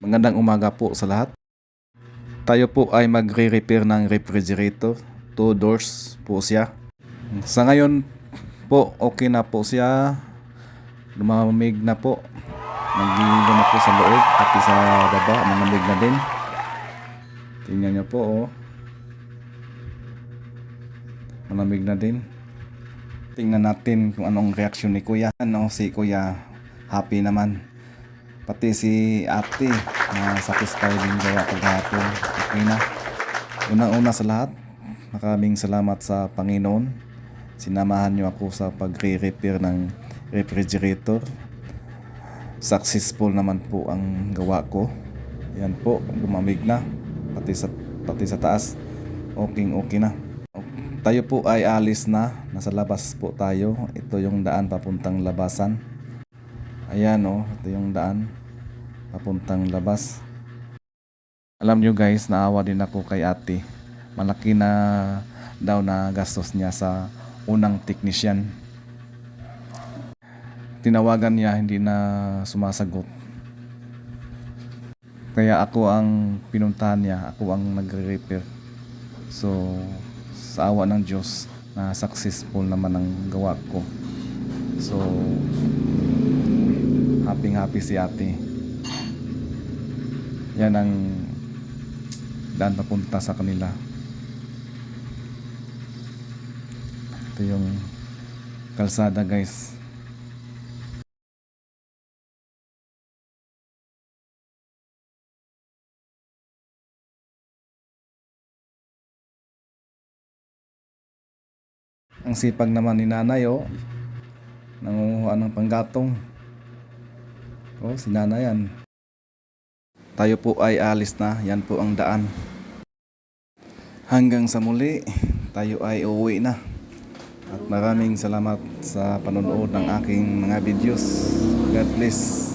Magandang umaga po sa lahat. Tayo po ay magre-repair ng refrigerator. 2 doors po siya. Sa ngayon po, okay na po siya. Lumamig na po. Nagliligo na po sa loob, pati sa baba, malamig na din. Tingnan nyo po, oh. Malamig na din. Tingnan natin kung anong reaksyon ni Kuya. Si Kuya happy naman. Pati si ate na satisfied din gawa ko kahapon. Okay na. Unang-una sa lahat, maraming salamat sa Panginoon. Sinamahan niyo ako sa pagre-repair ng refrigerator. Successful naman po ang gawa ko. Yan po, lumamig na. Pati sa taas, okay na. Tayo po ay alis na. Nasa labas po tayo. Ito yung daan papuntang labasan. Ayan, oh, ito yung daan papuntang labas. Alam nyo guys, naawa din ako kay ate. Malaki na daw na gastos niya sa unang technician. Tinawagan niya, hindi na sumasagot. Kaya ako ang pinuntahan niya, ako ang nagre-repair. So, sa awa ng Diyos, na successful naman ang gawa ko. So, happy si ate. Yan ang daan papunta sa kanila. Ito yung kalsada guys. Ang sipag naman ni nanay, oh. Nangunguha ng panggatong. Oh, si nanay yan. Tayo po ay alis na. Yan po ang daan. Hanggang sa muli, tayo ay uuwi na. At maraming salamat sa panonood ng aking mga videos. God bless.